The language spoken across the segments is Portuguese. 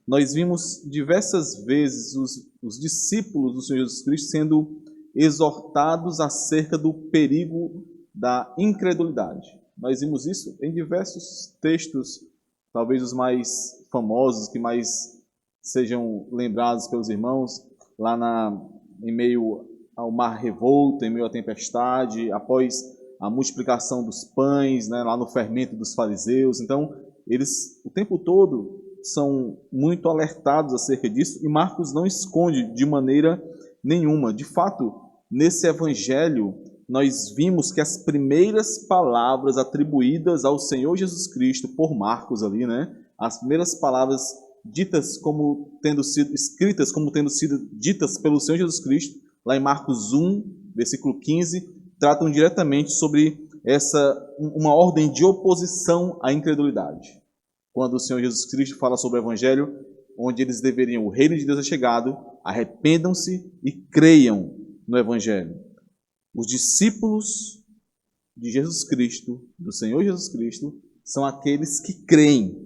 nós vimos diversas vezes os discípulos do Senhor Jesus Cristo sendo exortados acerca do perigo da incredulidade. Nós vimos isso em diversos textos, talvez os mais famosos, que mais sejam lembrados pelos irmãos, lá em meio ao mar revolto, em meio à tempestade, após a multiplicação dos pães, né, lá no fermento dos fariseus. Então, eles o tempo todo são muito alertados acerca disso, e Marcos não esconde de maneira nenhuma. De fato, nesse evangelho, nós vimos que as primeiras palavras atribuídas ao Senhor Jesus Cristo por Marcos ali, né, as primeiras palavras ditas como tendo sido escritas, como tendo sido ditas pelo Senhor Jesus Cristo, lá em Marcos 1, versículo 15, tratam diretamente sobre uma ordem de oposição à incredulidade. Quando o Senhor Jesus Cristo fala sobre o Evangelho, onde eles deveriam, o reino de Deus é chegado, arrependam-se e creiam no Evangelho. Os discípulos de Jesus Cristo, do Senhor Jesus Cristo, são aqueles que creem,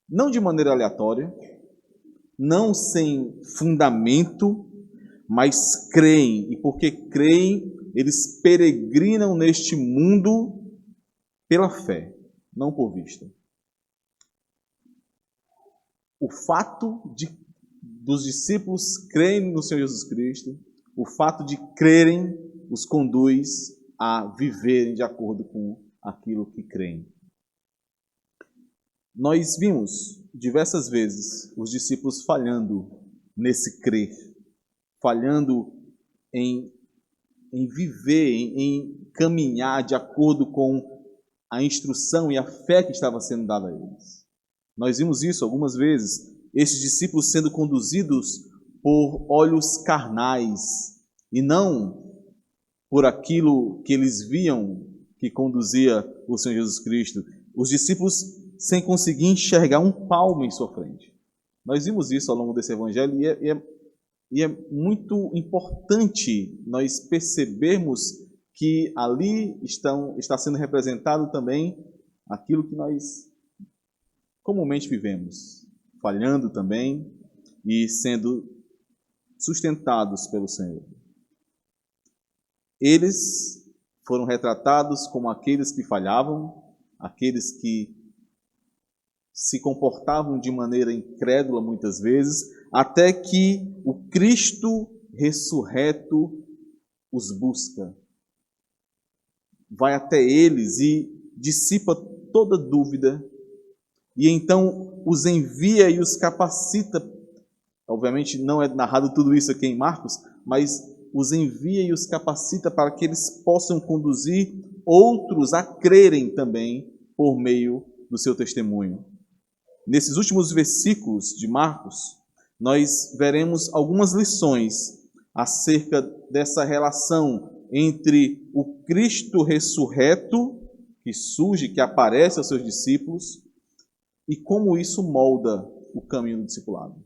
não de maneira aleatória, não sem fundamento, mas creem, e porque creem, eles peregrinam neste mundo pela fé, não por vista. O fato dos discípulos crerem no Senhor Jesus Cristo, o fato de crerem, os conduz a viverem de acordo com aquilo que creem. Nós vimos diversas vezes os discípulos falhando nesse crer, falhando em viver, em caminhar de acordo com a instrução e a fé que estava sendo dada a eles. Nós vimos isso algumas vezes, esses discípulos sendo conduzidos por olhos carnais e não por aquilo que eles viam que conduzia o Senhor Jesus Cristo. Os discípulos sem conseguir enxergar um palmo em sua frente. Nós vimos isso ao longo desse evangelho e é muito importante nós percebermos que ali está sendo representado também aquilo que nós comumente vivemos, falhando também e sendo sustentados pelo Senhor. Eles foram retratados como aqueles que falhavam, aqueles que se comportavam de maneira incrédula muitas vezes, até que o Cristo ressurreto os busca. Vai até eles e dissipa toda dúvida, e então os envia e os capacita. Obviamente não é narrado tudo isso aqui em Marcos, mas os envia e os capacita para que eles possam conduzir outros a crerem também por meio do seu testemunho. Nesses últimos versículos de Marcos, nós veremos algumas lições acerca dessa relação entre o Cristo ressurreto, que surge, que aparece aos seus discípulos, e como isso molda o caminho do discipulado.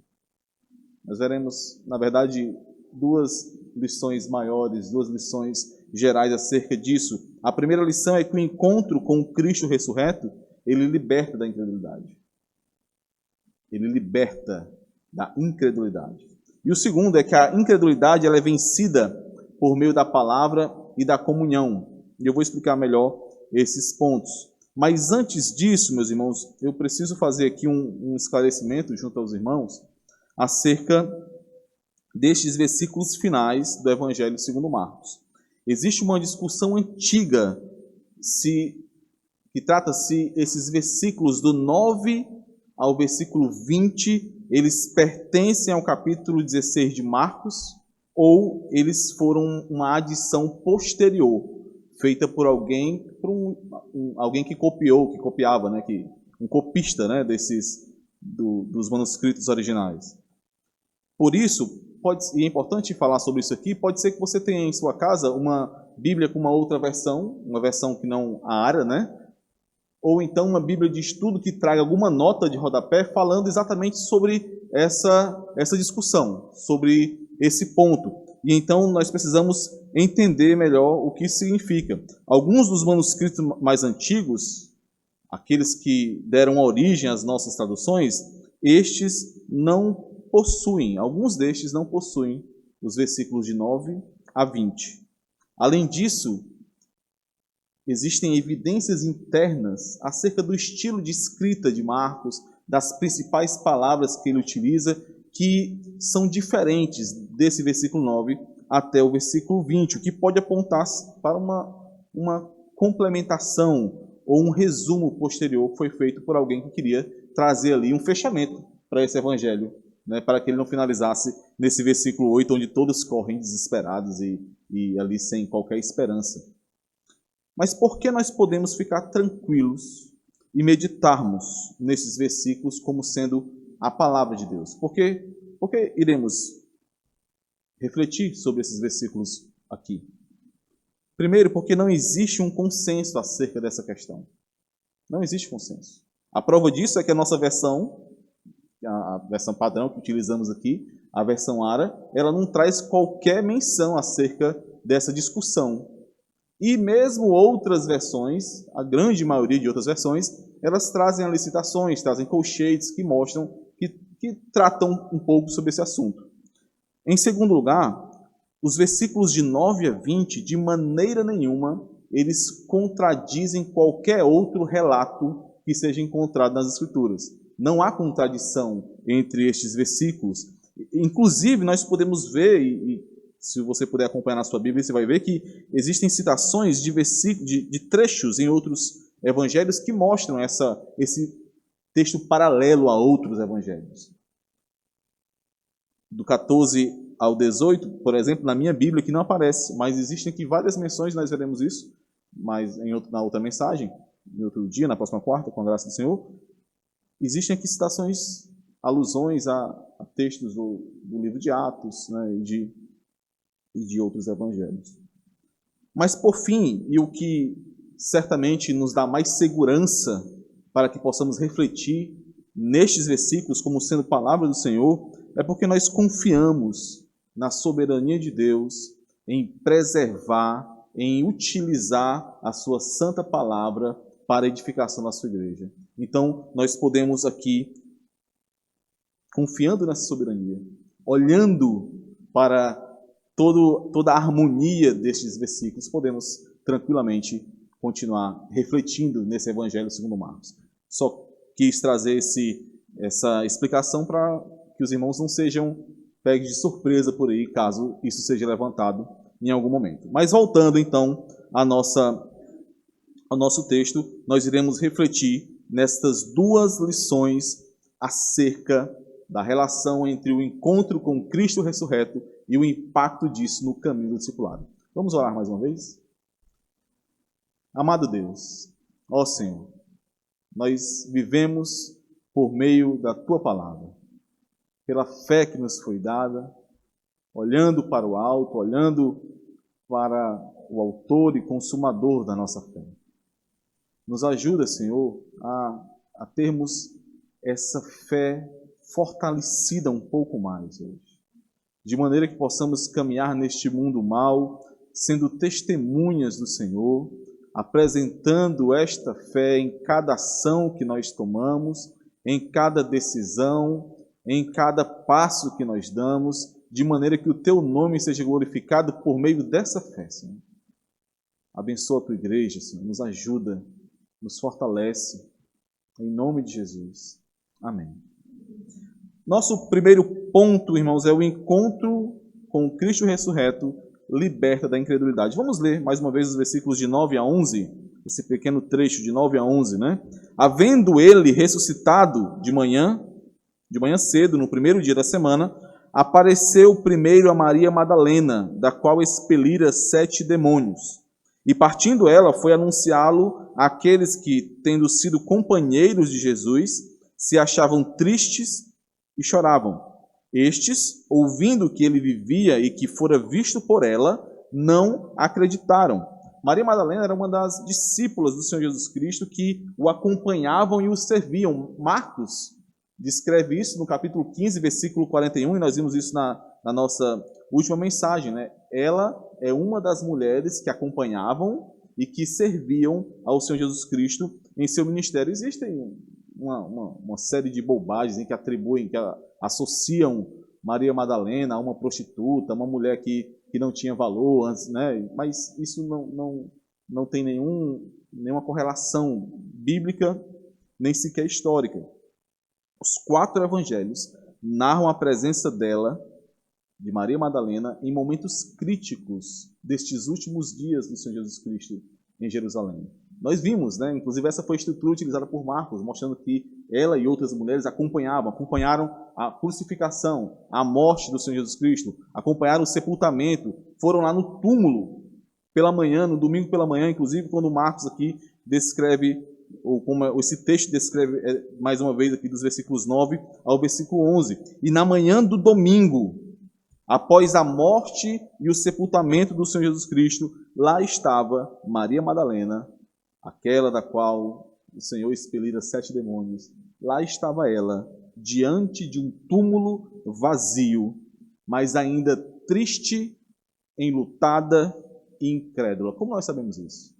Nós veremos, na verdade, duas lições maiores, duas lições gerais acerca disso. A primeira lição é que o encontro com o Cristo ressurreto, ele liberta da incredulidade. Ele liberta da incredulidade. E o segundo é que a incredulidade ela é vencida por meio da palavra e da comunhão. E eu vou explicar melhor esses pontos. Mas antes disso, meus irmãos, eu preciso fazer aqui um esclarecimento junto aos irmãos acerca destes versículos finais do Evangelho segundo Marcos. Existe uma discussão antiga que trata se esses versículos do 9 ao versículo 20, eles pertencem ao capítulo 16 de Marcos, ou eles foram uma adição posterior, feita por alguém, alguém que copiava, né, um copista, né, dos manuscritos originais. Por isso, e é importante falar sobre isso aqui, pode ser que você tenha em sua casa uma Bíblia com uma outra versão, uma versão que não a ARA, né? Ou então uma Bíblia de estudo que traga alguma nota de rodapé falando exatamente sobre essa discussão, sobre esse ponto. E então nós precisamos entender melhor o que isso significa. Alguns dos manuscritos mais antigos, aqueles que deram origem às nossas traduções, estes não possuem, alguns destes não possuem os versículos de 9 a 20. Além disso, existem evidências internas acerca do estilo de escrita de Marcos, das principais palavras que ele utiliza, que são diferentes desse versículo 9 até o versículo 20, o que pode apontar para uma complementação ou um resumo posterior que foi feito por alguém que queria trazer ali um fechamento para esse evangelho, né, para que ele não finalizasse nesse versículo 8, onde todos correm desesperados e ali sem qualquer esperança. Mas por que nós podemos ficar tranquilos e meditarmos nesses versículos como sendo a palavra de Deus? Por que iremos refletir sobre esses versículos aqui? Primeiro, porque não existe um consenso acerca dessa questão. Não existe consenso. A prova disso é que a nossa versão, a versão padrão que utilizamos aqui, a versão ARA, ela não traz qualquer menção acerca dessa discussão. E mesmo outras versões, a grande maioria de outras versões, elas trazem ali citações, trazem colchetes que mostram, que tratam um pouco sobre esse assunto. Em segundo lugar, os versículos de 9 a 20, de maneira nenhuma, eles contradizem qualquer outro relato que seja encontrado nas Escrituras. Não há contradição entre estes versículos. Inclusive, nós podemos ver, e se você puder acompanhar na sua Bíblia, você vai ver que existem citações de trechos em outros evangelhos que mostram esse texto paralelo a outros evangelhos. Do 14 ao 18, por exemplo, na minha Bíblia, que não aparece, mas existem aqui várias menções, nós veremos isso, mas na outra mensagem, em outro dia, na próxima quarta, com a graça do Senhor, existem aqui citações, alusões a textos do livro de Atos, né, e de outros evangelhos. Mas, por fim, e o que certamente nos dá mais segurança para que possamos refletir nestes versículos como sendo palavra do Senhor, é porque nós confiamos na soberania de Deus em preservar, em utilizar a sua santa palavra para a edificação da sua igreja. Então, nós podemos aqui, confiando nessa soberania, olhando para toda a harmonia destes versículos, podemos tranquilamente continuar refletindo nesse Evangelho segundo Marcos. Só quis trazer essa explicação para que os irmãos não sejam pegos de surpresa por aí, caso isso seja levantado em algum momento. Mas voltando então ao nosso texto, nós iremos refletir nestas duas lições acerca da relação entre o encontro com Cristo ressurreto e o impacto disso no caminho do discipulado. Vamos orar mais uma vez? Amado Deus, ó Senhor, nós vivemos por meio da Tua palavra, pela fé que nos foi dada, olhando para o alto, olhando para o autor e consumador da nossa fé. Nos ajuda, Senhor, a termos essa fé fortalecida um pouco mais hoje, de maneira que possamos caminhar neste mundo mau, sendo testemunhas do Senhor, apresentando esta fé em cada ação que nós tomamos, em cada decisão, em cada passo que nós damos, de maneira que o Teu nome seja glorificado por meio dessa fé, Senhor. Abençoa a Tua igreja, Senhor, nos ajuda, nos fortalece, em nome de Jesus. Amém. Nosso primeiro ponto, irmãos, é o encontro com Cristo ressurreto, liberta da incredulidade. Vamos ler mais uma vez os versículos de 9 a 11, esse pequeno trecho de 9 a 11, né? Havendo ele ressuscitado de manhã cedo, no primeiro dia da semana, apareceu primeiro a Maria Madalena, da qual expelira 7 demônios. E partindo ela, foi anunciá-lo àqueles que, tendo sido companheiros de Jesus, se achavam tristes e choravam. Estes, ouvindo que ele vivia e que fora visto por ela, não acreditaram. Maria Madalena era uma das discípulas do Senhor Jesus Cristo que o acompanhavam e o serviam. Marcos descreve isso no capítulo 15, versículo 41, e nós vimos isso na nossa última mensagem, né? Ela é uma das mulheres que acompanhavam e que serviam ao Senhor Jesus Cristo em seu ministério. Existem uma série de bobagens em que atribuem, que associam Maria Madalena a uma prostituta, uma mulher que não tinha valor antes, né? Mas isso não tem nenhuma correlação bíblica, nem sequer histórica. Os 4 evangelhos narram a presença dela, de Maria Madalena, em momentos críticos destes últimos dias do Senhor Jesus Cristo em Jerusalém. Nós vimos, né? Inclusive essa foi a estrutura utilizada por Marcos, mostrando que ela e outras mulheres acompanharam a crucificação, a morte do Senhor Jesus Cristo, acompanharam o sepultamento, foram lá no túmulo pela manhã, no domingo pela manhã, inclusive quando Marcos aqui descreve, ou como esse texto descreve mais uma vez aqui dos versículos 9 ao versículo 11. E na manhã do domingo, após a morte e o sepultamento do Senhor Jesus Cristo, lá estava Maria Madalena, aquela da qual o Senhor expelira 7 demônios. Lá estava ela, diante de um túmulo vazio, mas ainda triste, enlutada e incrédula. Como nós sabemos isso?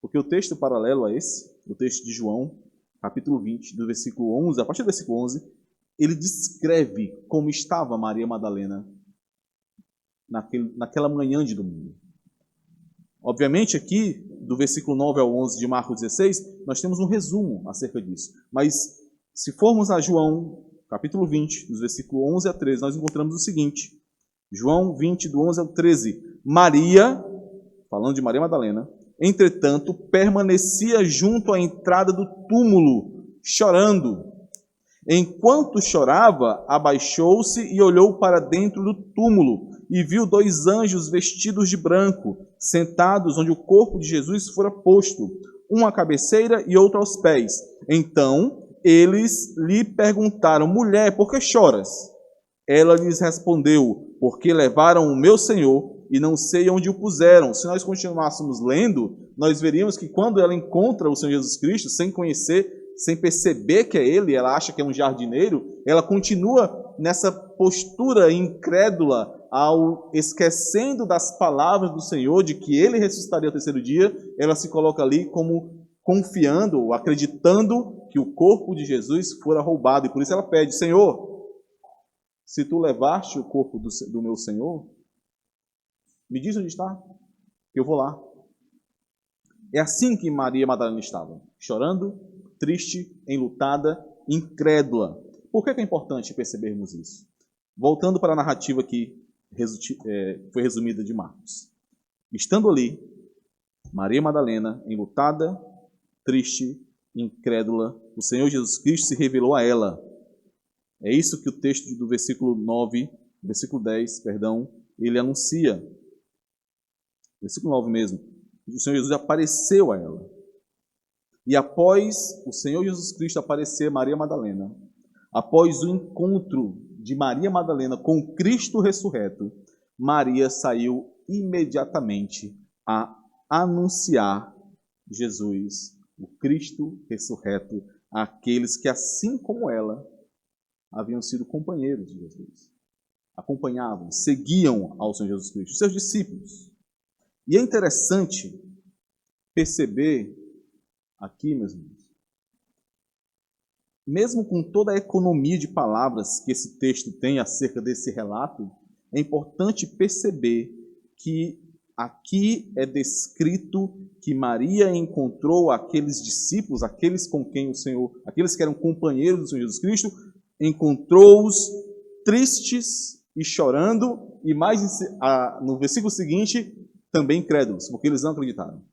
Porque o texto paralelo a esse, o texto de João, capítulo 20, do versículo 11, a partir do versículo 11, ele descreve como estava Maria Madalena naquela manhã de domingo. Obviamente aqui, do versículo 9 ao 11 de Marcos 16, nós temos um resumo acerca disso. Mas se formos a João, capítulo 20, dos versículos 11 a 13, nós encontramos o seguinte. João 20, do 11 ao 13. Maria, falando de Maria Madalena, entretanto, permanecia junto à entrada do túmulo, chorando. Enquanto chorava, abaixou-se e olhou para dentro do túmulo, e viu 2 anjos vestidos de branco, sentados onde o corpo de Jesus fora posto, um à cabeceira e outro aos pés. Então, eles lhe perguntaram: mulher, por que choras? Ela lhes respondeu: porque levaram o meu Senhor e não sei onde o puseram. Se nós continuássemos lendo, nós veríamos que quando ela encontra o Senhor Jesus Cristo, sem conhecer, sem perceber que é ele, ela acha que é um jardineiro, ela continua nessa postura incrédula, ao esquecendo das palavras do Senhor, de que ele ressuscitaria ao 3º dia, ela se coloca ali como confiando, ou acreditando que o corpo de Jesus fora roubado. E por isso ela pede: Senhor, se tu levaste o corpo do meu Senhor, me diz onde está, que eu vou lá. É assim que Maria Madalena estava, chorando, triste, enlutada, incrédula. Por que é importante percebermos isso? Voltando para a narrativa que foi resumida de Marcos. Estando ali, Maria Madalena, enlutada, triste, incrédula, o Senhor Jesus Cristo se revelou a ela. É isso que o texto do versículo 9, versículo 10, ele anuncia. Versículo 9 mesmo. O Senhor Jesus apareceu a ela. E após o Senhor Jesus Cristo aparecer a Maria Madalena, após o encontro de Maria Madalena com Cristo ressurreto, Maria saiu imediatamente a anunciar Jesus, o Cristo ressurreto, àqueles que, assim como ela, haviam sido companheiros de Jesus. Acompanhavam, seguiam ao Senhor Jesus Cristo, seus discípulos. E é interessante perceber aqui, meus irmãos, mesmo com toda a economia de palavras que esse texto tem acerca desse relato, é importante perceber que aqui é descrito que Maria encontrou aqueles discípulos, aqueles com quem o Senhor, aqueles que eram companheiros do Senhor Jesus Cristo, encontrou-os tristes e chorando, e mais no versículo seguinte, também incrédulos, porque eles não acreditaram.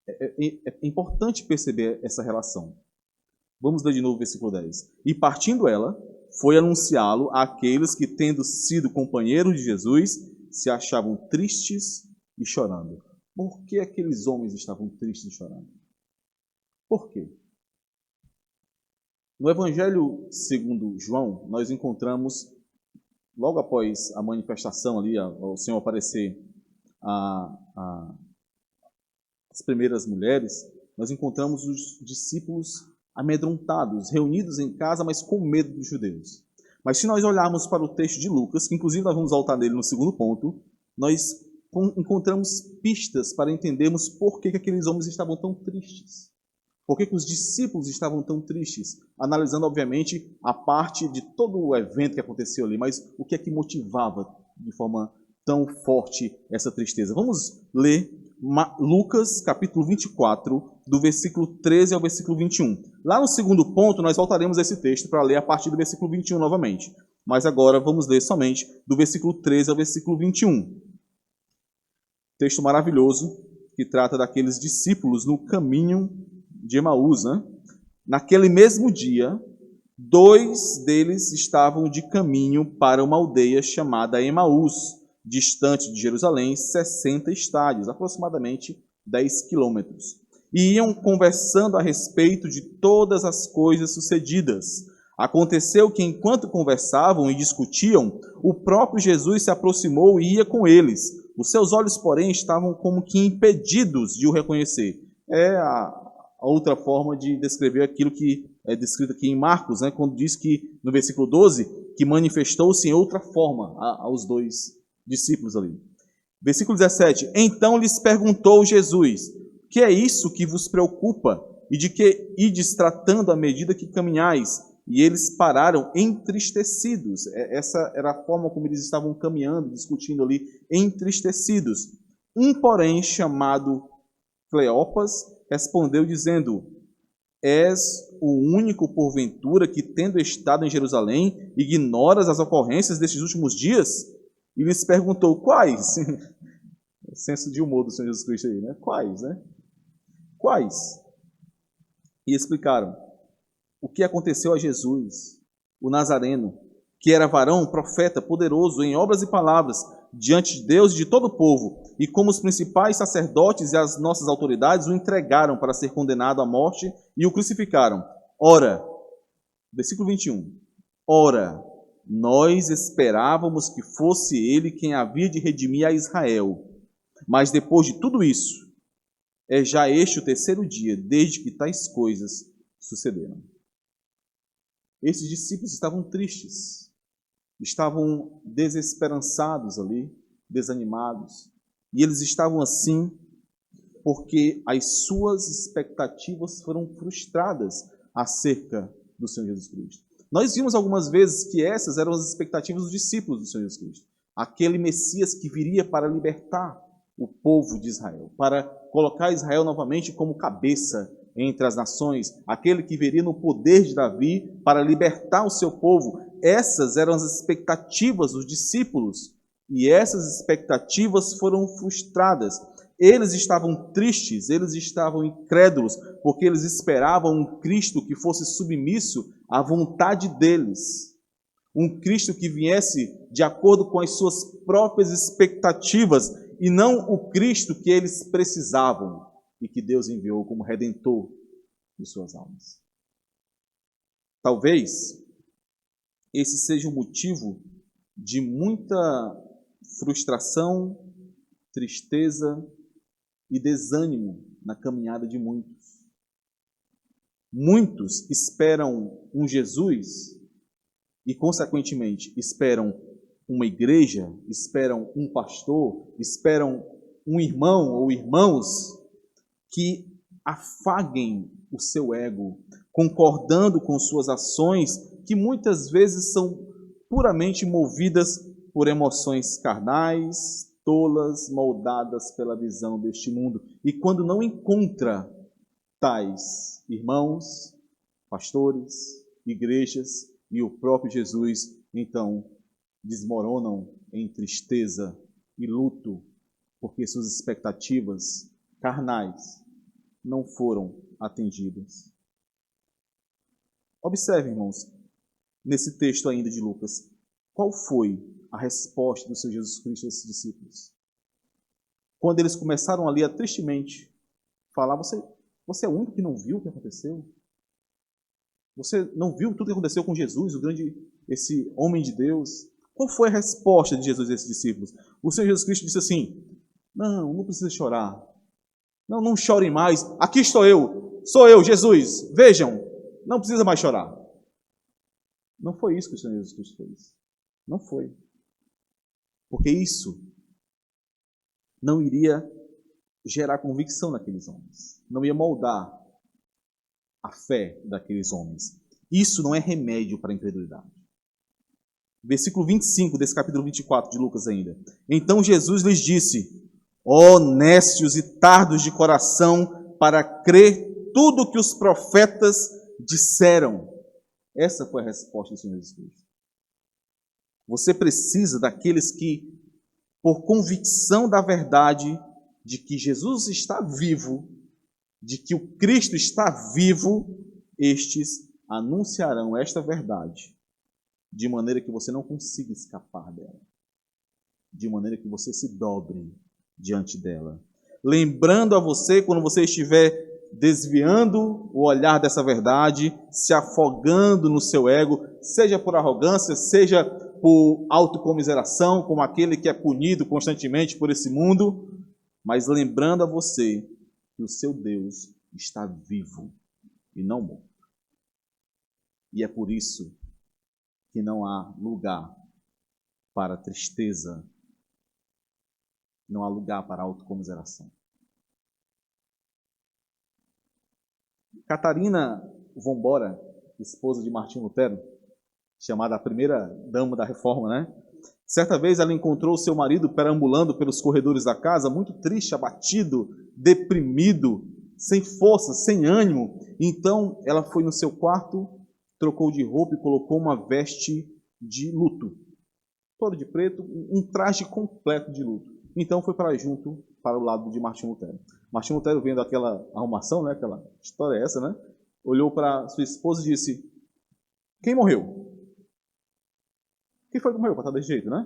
É importante perceber essa relação. Vamos ler de novo o versículo 10. E partindo ela, foi anunciá-lo àqueles que, tendo sido companheiros de Jesus, se achavam tristes e chorando. Por que aqueles homens estavam tristes e chorando? Por quê? No Evangelho segundo João, nós encontramos, logo após a manifestação ali, o Senhor aparecer as primeiras mulheres, nós encontramos os discípulos amedrontados, reunidos em casa, mas com medo dos judeus. Mas se nós olharmos para o texto de Lucas, que inclusive nós vamos voltar nele no segundo ponto, nós encontramos pistas para entendermos por que aqueles homens estavam tão tristes. Por que os discípulos estavam tão tristes? Analisando, obviamente, a parte de todo o evento que aconteceu ali, mas o que é que motivava de forma tão forte essa tristeza? Vamos ler Lucas, capítulo 24, do versículo 13 ao versículo 21. Lá no segundo ponto, nós voltaremos a esse texto para ler a partir do versículo 21 novamente. Mas agora vamos ler somente do versículo 13 ao versículo 21. Texto maravilhoso que trata daqueles discípulos no caminho de Emaús, né? Naquele mesmo dia, 2 deles estavam de caminho para uma aldeia chamada Emaús, distante de Jerusalém, 60 estádios, aproximadamente 10 quilômetros. E iam conversando a respeito de todas as coisas sucedidas. Aconteceu que, enquanto conversavam e discutiam, o próprio Jesus se aproximou e ia com eles. Os seus olhos, porém, estavam como que impedidos de o reconhecer. É a outra forma de descrever aquilo que é descrito aqui em Marcos, né, quando diz que, no versículo 12, que manifestou-se em outra forma aos 2 discípulos ali. Versículo 17. Então lhes perguntou Jesus: que é isso que vos preocupa? E de que ides tratando à medida que caminhais? E eles pararam entristecidos. Essa era a forma como eles estavam caminhando, discutindo ali, entristecidos. Um, porém, chamado Cleopas, respondeu dizendo: és o único, porventura, que, tendo estado em Jerusalém, ignoras as ocorrências destes últimos dias? E lhes perguntou: quais? Senso de humor do Senhor Jesus Cristo aí, né? Quais, né? Quais? E explicaram o que aconteceu a Jesus, o Nazareno, que era varão, profeta, poderoso em obras e palavras, diante de Deus e de todo o povo, e como os principais sacerdotes e as nossas autoridades o entregaram para ser condenado à morte e o crucificaram. Ora, versículo 21, ora, nós esperávamos que fosse ele quem havia de redimir a Israel. Mas depois de tudo isso, é já este o 3º dia, desde que tais coisas sucederam. Esses discípulos estavam tristes, estavam desesperançados ali, desanimados. E eles estavam assim porque as suas expectativas foram frustradas acerca do Senhor Jesus Cristo. Nós vimos algumas vezes que essas eram as expectativas dos discípulos do Senhor Jesus Cristo. Aquele Messias que viria para libertar o povo de Israel, para colocar Israel novamente como cabeça entre as nações, aquele que viria no poder de Davi para libertar o seu povo. Essas eram as expectativas dos discípulos, e essas expectativas foram frustradas. Eles estavam tristes, eles estavam incrédulos, porque eles esperavam um Cristo que fosse submisso à vontade deles. Um Cristo que viesse de acordo com as suas próprias expectativas, e não o Cristo que eles precisavam e que Deus enviou como redentor de suas almas. Talvez esse seja o motivo de muita frustração, tristeza e desânimo na caminhada de muitos. Muitos esperam um Jesus e, consequentemente, esperam uma igreja, esperam um pastor, esperam um irmão ou irmãos que afaguem o seu ego, concordando com suas ações, que muitas vezes são puramente movidas por emoções carnais, tolas, moldadas pela visão deste mundo. E quando não encontra tais irmãos, pastores, igrejas e o próprio Jesus, então desmoronam em tristeza e luto, porque suas expectativas carnais não foram atendidas. Observe, irmãos, nesse texto ainda de Lucas, qual foi a resposta do Senhor Jesus Cristo a esses discípulos? Quando eles começaram ali a tristemente falar: você é o único que não viu o que aconteceu? Você não viu tudo o que aconteceu com Jesus, esse homem de Deus? Qual foi a resposta de Jesus a esses discípulos? O Senhor Jesus Cristo disse assim: não precisa chorar. Não chorem mais. Aqui estou eu. Sou eu, Jesus. Vejam, não precisa mais chorar. Não foi isso que o Senhor Jesus Cristo fez. Não foi. Porque isso não iria gerar convicção naqueles homens. Não ia moldar a fé daqueles homens. Isso não é remédio para a incredulidade. Versículo 25 desse capítulo 24 de Lucas ainda. Então Jesus lhes disse: ó nécios e tardos de coração, para crer tudo o que os profetas disseram. Essa foi a resposta do Senhor Jesus Cristo. Você precisa daqueles que, por convicção da verdade, de que Jesus está vivo, de que o Cristo está vivo, estes anunciarão esta verdade, de maneira que você não consiga escapar dela, de maneira que você se dobre diante dela. Lembrando a você, quando você estiver desviando o olhar dessa verdade, se afogando no seu ego, seja por arrogância, seja por autocomiseração, como aquele que é punido constantemente por esse mundo, mas lembrando a você que o seu Deus está vivo e não morto. E é por isso que não há lugar para tristeza, não há lugar para autocomiseração. Catarina Vambora, esposa de Martinho Lutero, chamada a primeira dama da Reforma, né? Certa vez ela encontrou seu marido perambulando pelos corredores da casa, muito triste, abatido, deprimido, sem força, sem ânimo. Então ela foi no seu quarto, trocou de roupa e colocou uma veste de luto, todo de preto, um traje completo de luto. Então foi para o lado de Martinho Lutero. Martinho Lutero, vendo aquela arrumação, né, aquela história essa, né, olhou para sua esposa e disse: quem morreu? Quem foi que morreu para estar desse jeito, né?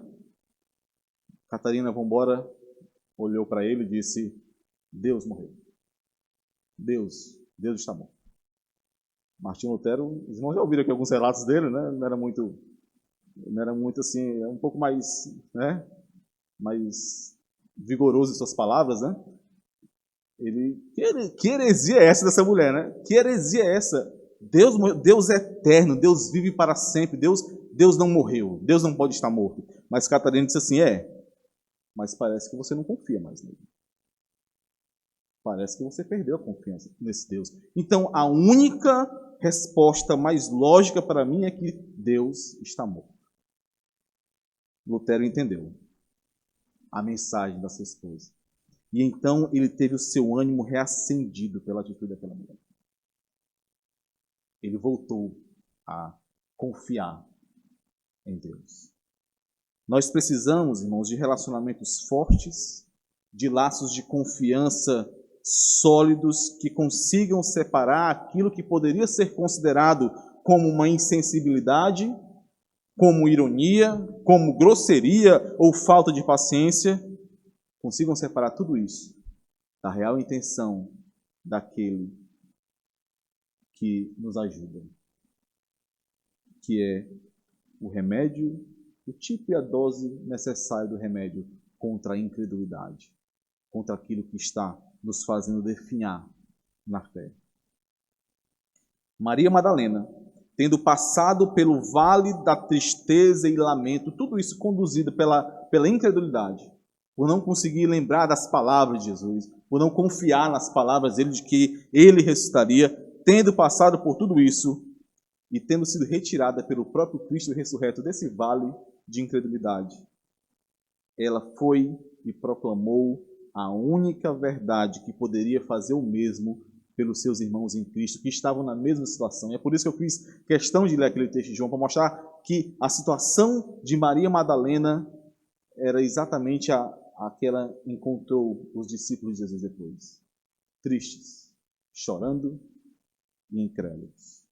Catarina Vambora olhou para ele e disse: Deus morreu. Deus está morto. Martinho Lutero, os irmãos já ouviram aqui alguns relatos dele, né? Não era muito assim, um pouco mais, né, mais vigoroso em suas palavras, né? Que heresia é essa dessa mulher, né? Que heresia é essa? Deus é eterno, Deus vive para sempre, Deus não morreu, Deus não pode estar morto. Mas Catarina disse assim: mas parece que você não confia mais nele. Parece que você perdeu a confiança nesse Deus. Então, a única resposta mais lógica para mim é que Deus está morto. Lutero entendeu a mensagem da sua esposa. E então ele teve o seu ânimo reacendido pela atitude daquela mulher. Ele voltou a confiar em Deus. Nós precisamos, irmãos, de relacionamentos fortes, de laços de confiança sólidos que consigam separar aquilo que poderia ser considerado como uma insensibilidade, como ironia, como grosseria ou falta de paciência, consigam separar tudo isso da real intenção daquele que nos ajuda, que é o remédio, o tipo e a dose necessária do remédio contra a incredulidade, contra aquilo que está nos fazendo definhar na fé. Maria Madalena, tendo passado pelo vale da tristeza e lamento, tudo isso conduzido pela incredulidade, por não conseguir lembrar das palavras de Jesus, por não confiar nas palavras dele de que ele ressuscitaria, tendo passado por tudo isso e tendo sido retirada pelo próprio Cristo ressurreto desse vale de incredulidade, ela foi e proclamou a única verdade que poderia fazer o mesmo pelos seus irmãos em Cristo, que estavam na mesma situação. E é por isso que eu fiz questão de ler aquele texto de João, para mostrar que a situação de Maria Madalena era exatamente aquela que encontrou os discípulos de Jesus depois. Tristes, chorando e incrédulos.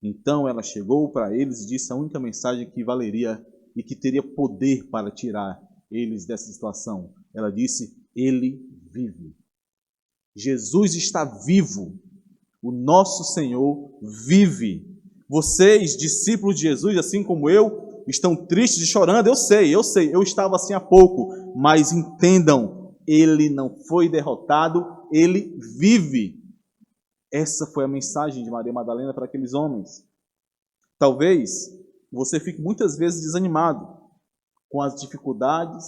Então ela chegou para eles e disse a única mensagem que valeria e que teria poder para tirar eles dessa situação. Ela disse: ele vive. Jesus está vivo. O nosso Senhor vive. Vocês, discípulos de Jesus, assim como eu, estão tristes e chorando. Eu sei. Eu estava assim há pouco. Mas entendam, ele não foi derrotado, ele vive. Essa foi a mensagem de Maria Madalena para aqueles homens. Talvez você fique muitas vezes desanimado com as dificuldades,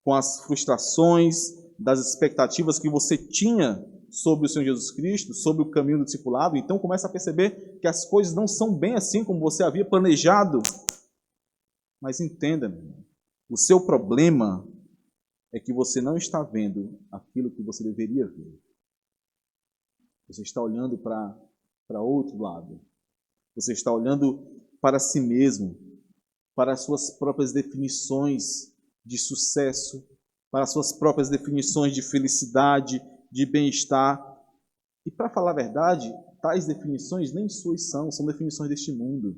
com as frustrações, das expectativas que você tinha sobre o Senhor Jesus Cristo, sobre o caminho do discipulado, então começa a perceber que as coisas não são bem assim como você havia planejado. Mas entenda, meu irmão, o seu problema é que você não está vendo aquilo que você deveria ver. Você está olhando para outro lado. Você está olhando para si mesmo, para as suas próprias definições de sucesso, para as suas próprias definições de felicidade, de bem-estar. E, para falar a verdade, tais definições nem suas são definições deste mundo.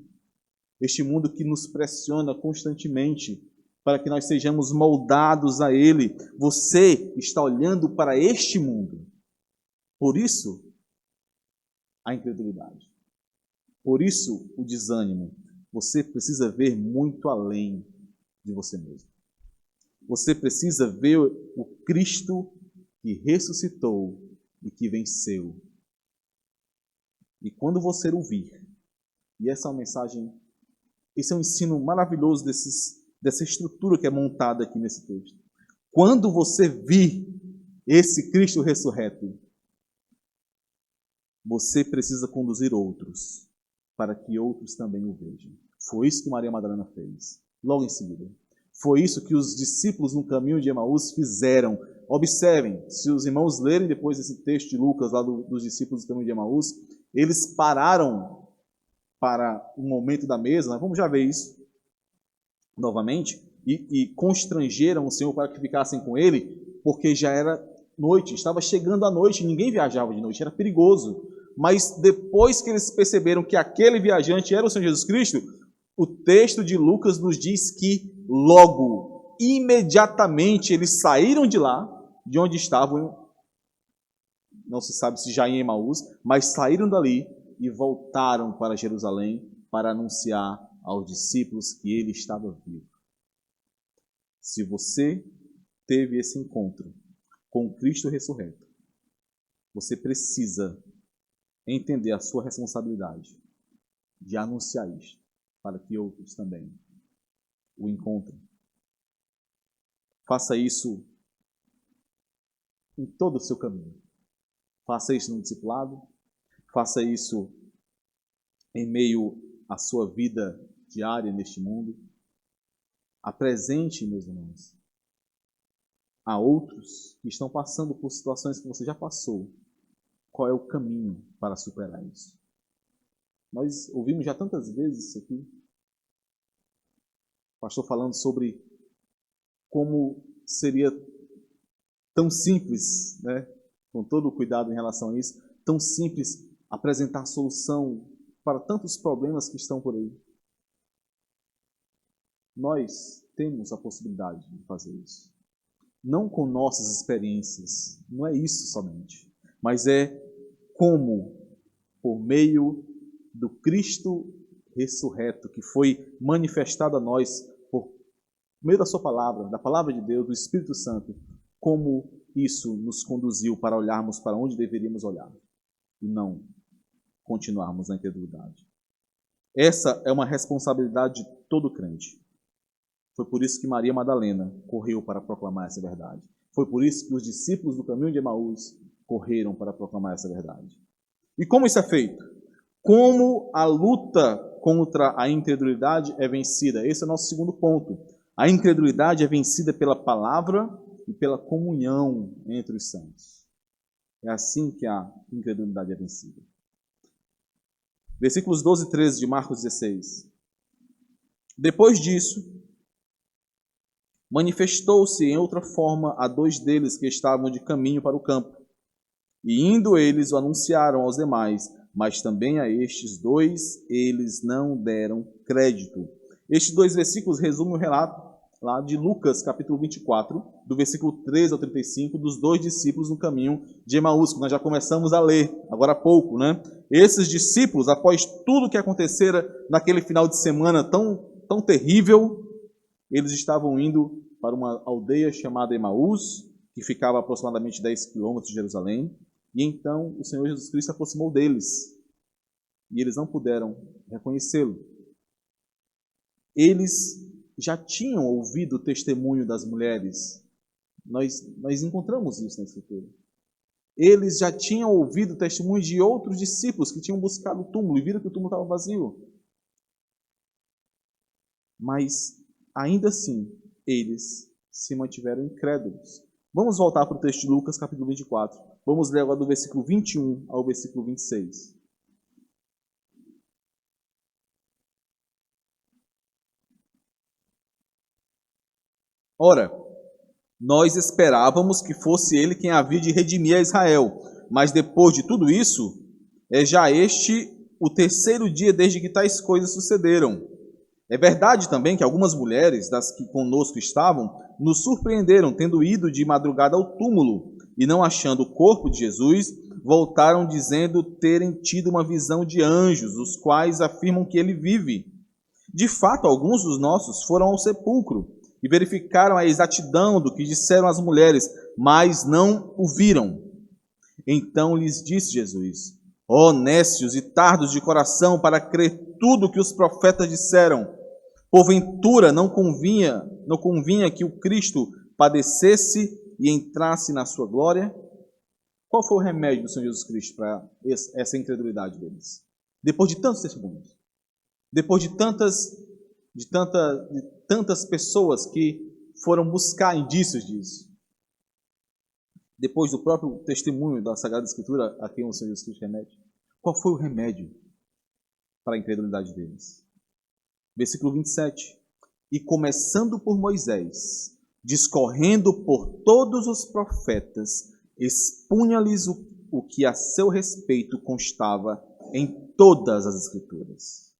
Este mundo que nos pressiona constantemente para que nós sejamos moldados a ele. Você está olhando para este mundo. Por isso, a incredulidade. Por isso, o desânimo. Você precisa ver muito além de você mesmo. Você precisa ver o Cristo que ressuscitou e que venceu. E quando você ouvir, e essa é uma mensagem, esse é um ensino maravilhoso dessa estrutura que é montada aqui nesse texto. Quando você vir esse Cristo ressurreto, você precisa conduzir outros, para que outros também o vejam. Foi isso que Maria Madalena fez, logo em seguida. Foi isso que os discípulos no caminho de Emaús fizeram. Observem, se os irmãos lerem depois esse texto de Lucas, lá dos discípulos do caminho de Emaús, eles pararam para o momento da mesa, nós vamos já ver isso novamente, e constrangeram o Senhor para que ficassem com ele, porque já era noite, estava chegando a noite, ninguém viajava de noite, era perigoso. Mas depois que eles perceberam que aquele viajante era o Senhor Jesus Cristo, o texto de Lucas nos diz que logo, imediatamente, eles saíram de lá, de onde estavam, não se sabe se já em Emaús, mas saíram dali e voltaram para Jerusalém para anunciar aos discípulos que ele estava vivo. Se você teve esse encontro com Cristo ressurreto, você precisa entender a sua responsabilidade de anunciar isto, para que outros também o encontrem. Faça isso em todo o seu caminho. Faça isso no discipulado, faça isso em meio à sua vida diária neste mundo. Apresente, meus irmãos, a outros que estão passando por situações que você já passou, qual é o caminho para superar isso. Nós ouvimos já tantas vezes isso aqui. O pastor falando sobre como seria tão simples, né, com todo o cuidado em relação a isso, tão simples apresentar solução para tantos problemas que estão por aí. Nós temos a possibilidade de fazer isso. Não com nossas experiências, não é isso somente, mas é como, por meio do Cristo ressurreto, que foi manifestado a nós por meio da sua palavra, da palavra de Deus, do Espírito Santo, como isso nos conduziu para olharmos para onde deveríamos olhar e não continuarmos na incredulidade. Essa é uma responsabilidade de todo crente. Foi por isso que Maria Madalena correu para proclamar essa verdade. Foi por isso que os discípulos do caminho de Emaús correram para proclamar essa verdade. E como isso é feito? Como a luta contra a incredulidade é vencida? Esse é o nosso segundo ponto. A incredulidade é vencida pela palavra e pela comunhão entre os santos. É assim que a incredulidade é vencida. Versículos 12 e 13 de Marcos 16. Depois disso, manifestou-se em outra forma a dois deles que estavam de caminho para o campo. E indo eles o anunciaram aos demais, mas também a estes dois eles não deram crédito. Estes dois versículos resumem o relato lá de Lucas, capítulo 24, do versículo 13 ao 35, dos dois discípulos no caminho de Emaús, que nós já começamos a ler agora há pouco, né? Esses discípulos, após tudo que acontecera naquele final de semana tão terrível, eles estavam indo para uma aldeia chamada Emaús, que ficava a aproximadamente 10 quilômetros de Jerusalém, e então o Senhor Jesus Cristo se aproximou deles, e eles não puderam reconhecê-lo. Eles já tinham ouvido o testemunho das mulheres. Nós encontramos isso na Escritura. Eles já tinham ouvido testemunhos de outros discípulos que tinham buscado o túmulo e viram que o túmulo estava vazio. Mas, ainda assim, eles se mantiveram incrédulos. Vamos voltar para o texto de Lucas, capítulo 24. Vamos ler agora do versículo 21 ao versículo 26. Ora, nós esperávamos que fosse ele quem havia de redimir a Israel. Mas depois de tudo isso, é já este o terceiro dia desde que tais coisas sucederam. É verdade também que algumas mulheres, das que conosco estavam, nos surpreenderam, tendo ido de madrugada ao túmulo, e não achando o corpo de Jesus, voltaram dizendo terem tido uma visão de anjos, os quais afirmam que ele vive. De fato, alguns dos nossos foram ao sepulcro e verificaram a exatidão do que disseram as mulheres, mas não o viram. Então lhes disse Jesus: ó nécios e tardos de coração, para crer tudo o que os profetas disseram. Porventura não convinha que o Cristo padecesse e entrasse na sua glória? Qual foi o remédio do Senhor Jesus Cristo para essa incredulidade deles? Depois de tantos testemunhos, depois de tantas pessoas que foram buscar indícios disso, depois do próprio testemunho da Sagrada Escritura a quem o Senhor Jesus Cristo remete, qual foi o remédio para a incredulidade deles? Versículo 27. E começando por Moisés, discorrendo por todos os profetas, expunha-lhes o que a seu respeito constava em todas as Escrituras.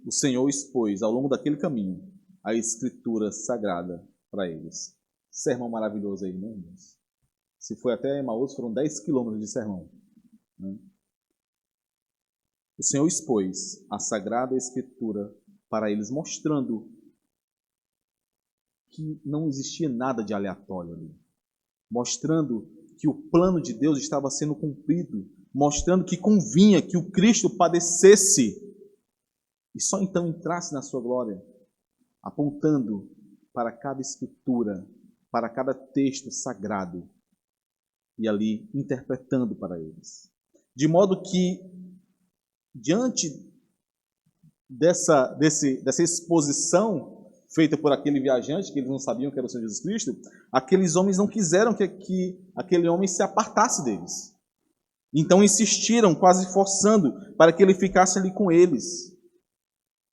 O Senhor expôs ao longo daquele caminho a Escritura Sagrada para eles. Sermão maravilhoso aí, né, irmãos? Se foi até Emaús, foram 10 quilômetros de sermão. Né? O Senhor expôs a Sagrada Escritura para eles, mostrando que não existia nada de aleatório ali. Mostrando que o plano de Deus estava sendo cumprido. Mostrando que convinha que o Cristo padecesse e só então entrasse na sua glória. Apontando para cada escritura, para cada texto sagrado. E ali interpretando para eles. De modo que, diante dessa exposição feita por aquele viajante, que eles não sabiam que era o Senhor Jesus Cristo, aqueles homens não quiseram que aquele homem se apartasse deles. Então insistiram, quase forçando, para que ele ficasse ali com eles,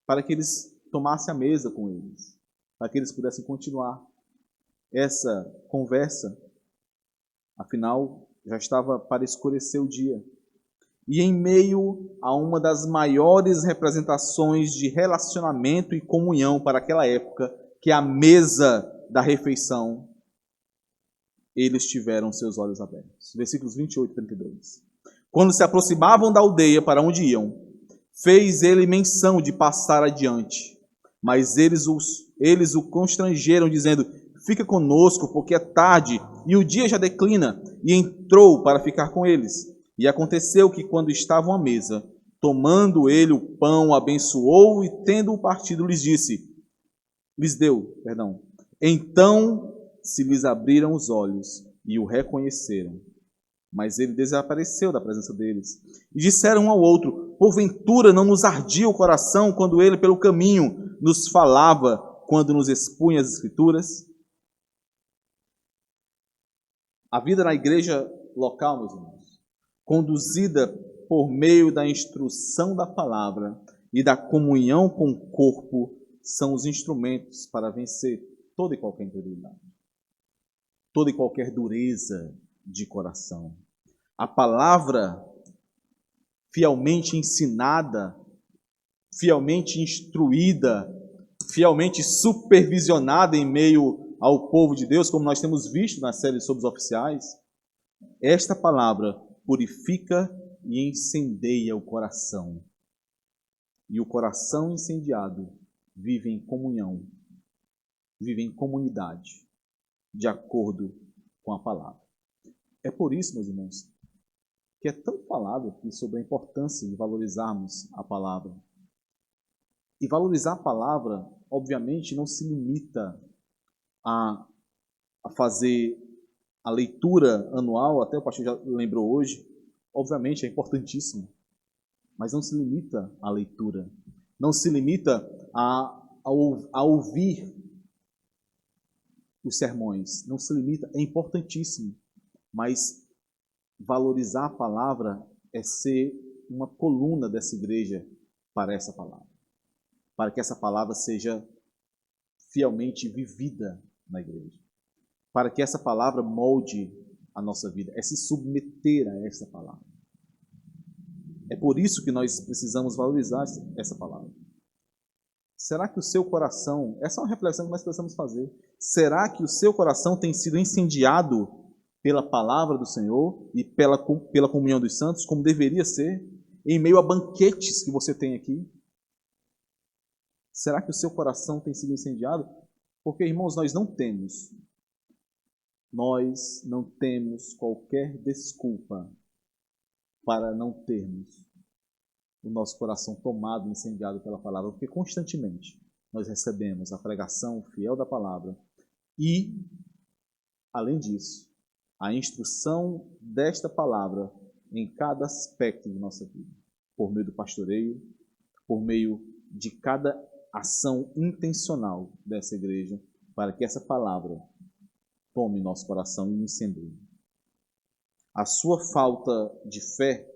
para que eles tomassem a mesa com eles, para que eles pudessem continuar essa conversa. Afinal, já estava para escurecer o dia. E em meio a uma das maiores representações de relacionamento e comunhão para aquela época, que é a mesa da refeição, eles tiveram seus olhos abertos. Versículos 28 e 32. Quando se aproximavam da aldeia para onde iam, fez ele menção de passar adiante. Mas eles o constrangeram, dizendo: fica conosco, porque é tarde e o dia já declina. E entrou para ficar com eles. E aconteceu que, quando estavam à mesa, tomando ele o pão, abençoou e, tendo-o partido, lhes deu. Então se lhes abriram os olhos e o reconheceram. Mas ele desapareceu da presença deles. E disseram um ao outro: porventura não nos ardia o coração quando ele pelo caminho nos falava, quando nos expunha as Escrituras? A vida na igreja local, meus irmãos, conduzida por meio da instrução da palavra e da comunhão com o corpo, são os instrumentos para vencer toda e qualquer incredulidade, toda e qualquer dureza de coração. A palavra fielmente ensinada, fielmente instruída, fielmente supervisionada em meio ao povo de Deus, como nós temos visto na série sobre os oficiais, esta palavra purifica e incendeia o coração. E o coração incendiado vive em comunhão, vive em comunidade, de acordo com a palavra. É por isso, meus irmãos, que é tão falado aqui sobre a importância de valorizarmos a palavra. E valorizar a palavra, obviamente, não se limita a fazer a leitura anual, até o pastor já lembrou hoje, obviamente é importantíssimo, mas não se limita à leitura, não se limita a ouvir os sermões, não se limita, é importantíssimo, mas valorizar a palavra é ser uma coluna dessa igreja para essa palavra, para que essa palavra seja fielmente vivida na igreja, para que essa palavra molde a nossa vida, é se submeter a essa palavra. É por isso que nós precisamos valorizar essa palavra. Será que o seu coração, essa é uma reflexão que nós precisamos fazer, será que o seu coração tem sido incendiado pela palavra do Senhor e pela comunhão dos santos, como deveria ser, em meio a banquetes que você tem aqui? Será que o seu coração tem sido incendiado? Porque, irmãos, nós não temos qualquer desculpa para não termos o nosso coração tomado, incendiado pela palavra, porque constantemente nós recebemos a pregação fiel da palavra e, além disso, a instrução desta palavra em cada aspecto de nossa vida, por meio do pastoreio, por meio de cada ação intencional dessa igreja, para que essa palavra tome nosso coração e incendeie. A sua falta de fé,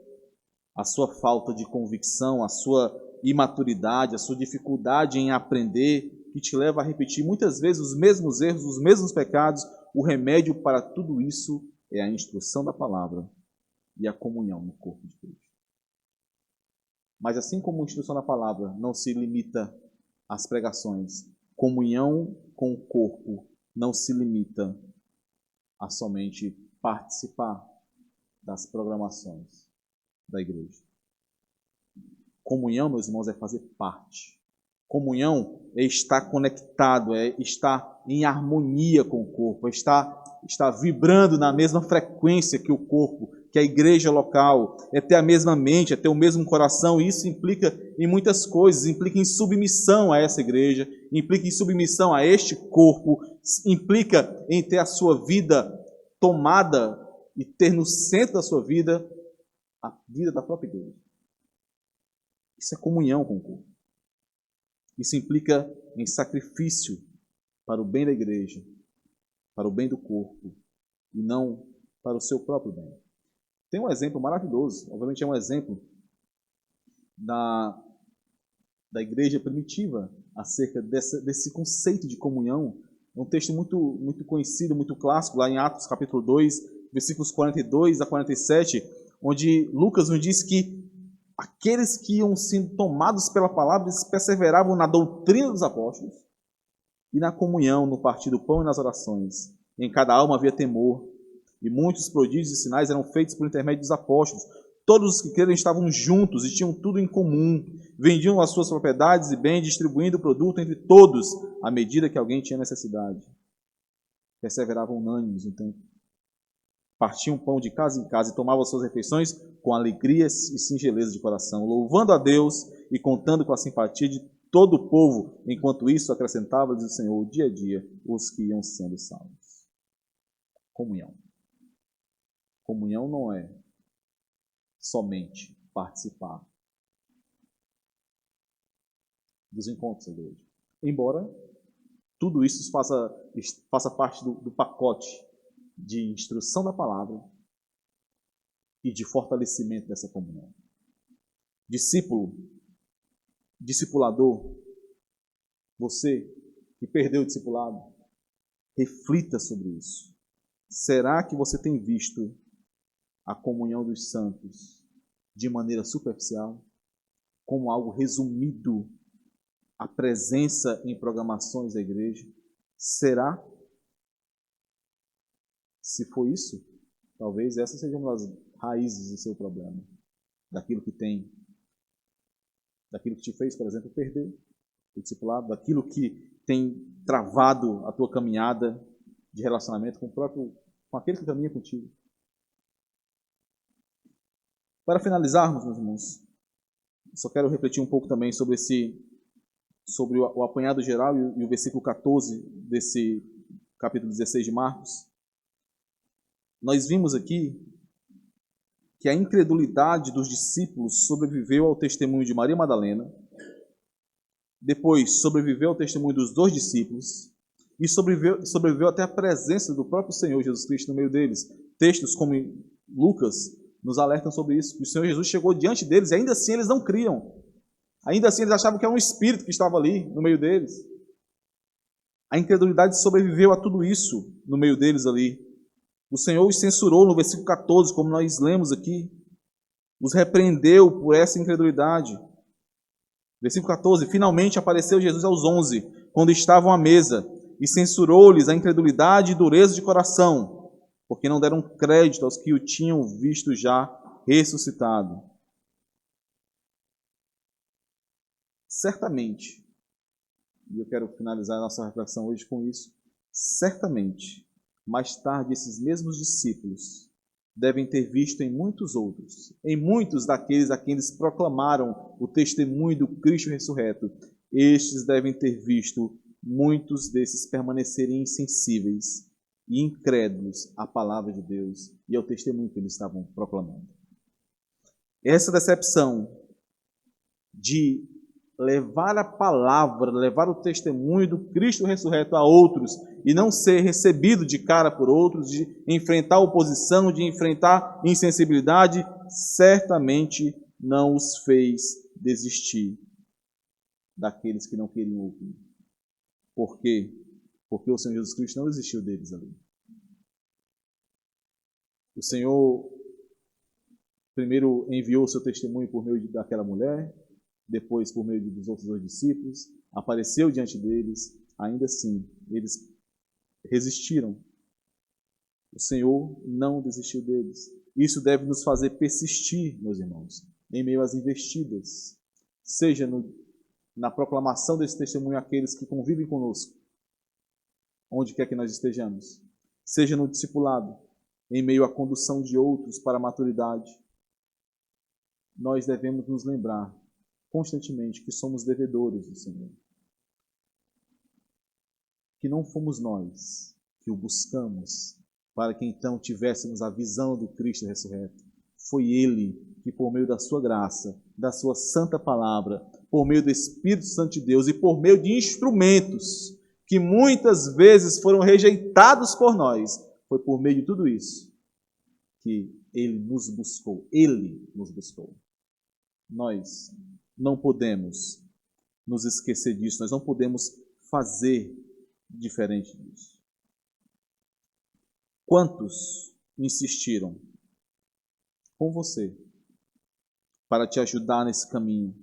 a sua falta de convicção, a sua imaturidade, a sua dificuldade em aprender, que te leva a repetir muitas vezes os mesmos erros, os mesmos pecados, o remédio para tudo isso é a instrução da palavra e a comunhão no corpo de Cristo. Mas assim como a instrução da palavra não se limita às pregações, comunhão com o corpo não se limita a somente participar das programações da igreja. Comunhão, meus irmãos, é fazer parte. Comunhão é estar conectado, é estar em harmonia com o corpo, é estar vibrando na mesma frequência que o corpo, que a igreja local, é ter a mesma mente, é ter o mesmo coração. E isso implica em muitas coisas, implica em submissão a essa igreja, implica em submissão a este corpo, implica em ter a sua vida tomada e ter no centro da sua vida a vida da própria igreja. Isso é comunhão com o corpo. Isso implica em sacrifício para o bem da igreja, para o bem do corpo, e não para o seu próprio bem. Tem um exemplo maravilhoso, obviamente é um exemplo da igreja primitiva acerca desse conceito de comunhão. É um texto muito conhecido, muito clássico, lá em Atos capítulo 2, versículos 42 a 47, onde Lucas nos diz que aqueles que iam sendo tomados pela palavra, eles perseveravam na doutrina dos apóstolos e na comunhão, no partir do pão e nas orações. Em cada alma havia temor, e muitos prodígios e sinais eram feitos por intermédio dos apóstolos. Todos os que creram estavam juntos e tinham tudo em comum. Vendiam as suas propriedades e bens, distribuindo o produto entre todos, à medida que alguém tinha necessidade. Perseveravam unânimes no tempo. Partiam pão de casa em casa e tomavam as suas refeições com alegria e singeleza de coração, louvando a Deus e contando com a simpatia de todo o povo. Enquanto isso, acrescentava-lhes o Senhor dia a dia os que iam sendo salvos. Comunhão. Comunhão não é somente participar dos encontros da igreja. Embora tudo isso faça parte do pacote de instrução da palavra e de fortalecimento dessa comunhão. Discipulador, você que perdeu o discipulado, reflita sobre isso. Será que você tem visto a comunhão dos santos de maneira superficial, como algo resumido à presença em programações da igreja? Será? Se for isso, talvez essa seja uma das raízes do seu problema, daquilo que te fez, por exemplo, perder o discipulado, daquilo que tem travado a tua caminhada de relacionamento com aquele que caminha contigo. Para finalizarmos, meus irmãos, só quero refletir um pouco também sobre o apanhado geral e o versículo 14 desse capítulo 16 de Marcos. Nós vimos aqui que a incredulidade dos discípulos sobreviveu ao testemunho de Maria Madalena, depois sobreviveu ao testemunho dos 2 discípulos e sobreviveu até a presença do próprio Senhor Jesus Cristo no meio deles. Textos como Lucas nos alertam sobre isso, que o Senhor Jesus chegou diante deles e ainda assim eles não criam. Ainda assim eles achavam que era um espírito que estava ali no meio deles. A incredulidade sobreviveu a tudo isso no meio deles ali. O Senhor os censurou no versículo 14, como nós lemos aqui. Os repreendeu por essa incredulidade. Versículo 14. Finalmente apareceu Jesus aos 11, quando estavam à mesa, e censurou-lhes a incredulidade e dureza de coração, porque não deram crédito aos que o tinham visto já ressuscitado. Certamente, e eu quero finalizar a nossa reflexão hoje com isso, certamente, mais tarde esses mesmos discípulos devem ter visto em muitos outros, em muitos daqueles a quem eles proclamaram o testemunho do Cristo ressurreto, estes devem ter visto muitos desses permanecerem insensíveis e incrédulos à palavra de Deus e ao testemunho que eles estavam proclamando. Essa decepção de levar a palavra, levar o testemunho do Cristo ressurreto a outros e não ser recebido de cara por outros, de enfrentar oposição, de enfrentar insensibilidade, certamente não os fez desistir daqueles que não queriam ouvir. Por quê? Porque o Senhor Jesus Cristo não desistiu deles ali. O Senhor primeiro enviou o seu testemunho por meio daquela mulher, depois por meio dos outros 2 discípulos, apareceu diante deles, ainda assim, eles resistiram. O Senhor não desistiu deles. Isso deve nos fazer persistir, meus irmãos, em meio às investidas, seja na proclamação desse testemunho àqueles que convivem conosco, onde quer que nós estejamos, seja no discipulado, em meio à condução de outros para a maturidade. Nós devemos nos lembrar constantemente que somos devedores do Senhor. Que não fomos nós que o buscamos para que então tivéssemos a visão do Cristo ressurreto. Foi Ele que, por meio da sua graça, da sua santa palavra, por meio do Espírito Santo de Deus e por meio de instrumentos que muitas vezes foram rejeitados por nós, foi por meio de tudo isso que Ele nos buscou. Ele nos buscou. Nós não podemos nos esquecer disso, nós não podemos fazer diferente disso. Quantos insistiram com você para te ajudar nesse caminho?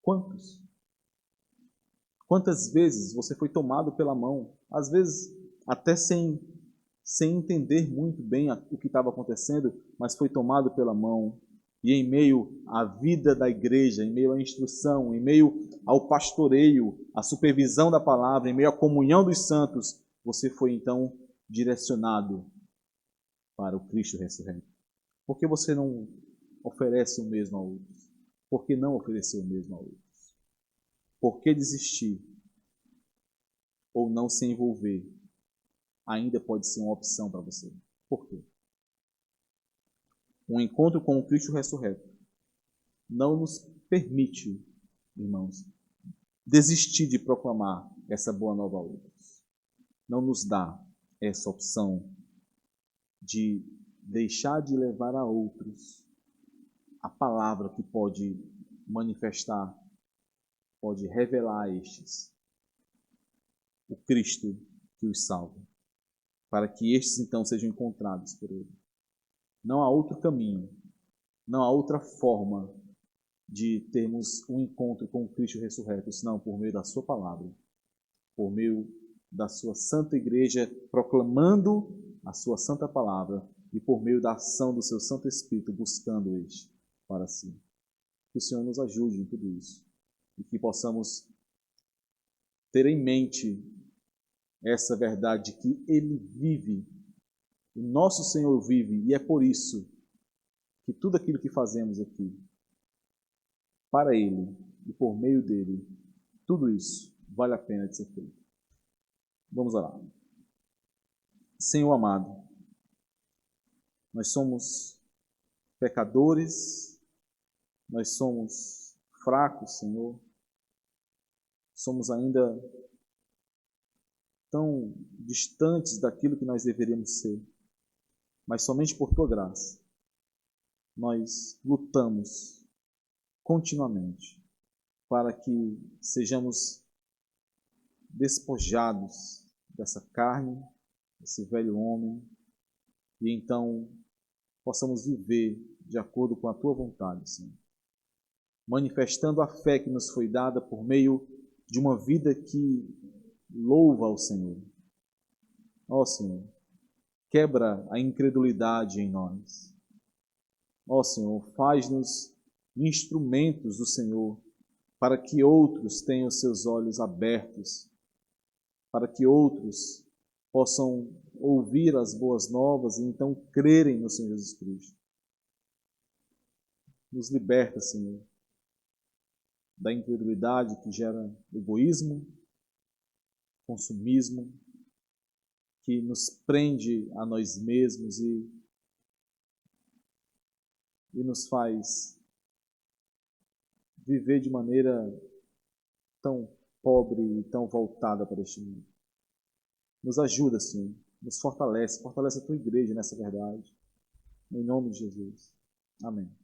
Quantos? Quantas vezes você foi tomado pela mão, às vezes até sem entender muito bem o que estava acontecendo, mas foi tomado pela mão, e em meio à vida da igreja, em meio à instrução, em meio ao pastoreio, à supervisão da palavra, em meio à comunhão dos santos, você foi então direcionado para o Cristo ressurreto. Por que você não oferece o mesmo a outros? Por que não oferecer o mesmo a outros? Por que desistir ou não se envolver? Ainda pode ser uma opção para você. Por quê? Um encontro com o Cristo ressurreto não nos permite, irmãos, desistir de proclamar essa boa nova a outros. Não nos dá essa opção de deixar de levar a outros a palavra que pode manifestar, pode revelar a estes o Cristo que os salva, para que estes então sejam encontrados por Ele. Não há outro caminho, não há outra forma de termos um encontro com o Cristo ressurreto, senão por meio da sua palavra, por meio da sua santa igreja, proclamando a sua santa palavra e por meio da ação do seu Santo Espírito, buscando este para si. Que o Senhor nos ajude em tudo isso e que possamos ter em mente essa verdade que Ele vive. O nosso Senhor vive, e é por isso que tudo aquilo que fazemos aqui, para Ele e por meio dEle, tudo isso vale a pena de ser feito. Vamos orar. Senhor amado, Nós somos pecadores, nós somos fracos, Senhor. Somos ainda tão distantes daquilo que nós deveríamos ser. Mas somente por Tua graça, nós lutamos continuamente para que sejamos despojados dessa carne, desse velho homem, e então possamos viver de acordo com a Tua vontade, Senhor. Manifestando a fé que nos foi dada por meio de uma vida que louva ao Senhor. Ó Senhor, quebra a incredulidade em nós. Ó Senhor, faz-nos instrumentos do Senhor, para que outros tenham seus olhos abertos, para que outros possam ouvir as boas novas e então crerem no Senhor Jesus Cristo. Nos liberta, Senhor, da incredulidade que gera egoísmo, consumismo, que nos prende a nós mesmos e nos faz viver de maneira tão pobre e tão voltada para este mundo. Nos ajuda, Senhor, nos fortalece a Tua igreja nessa verdade. Em nome de Jesus. Amém.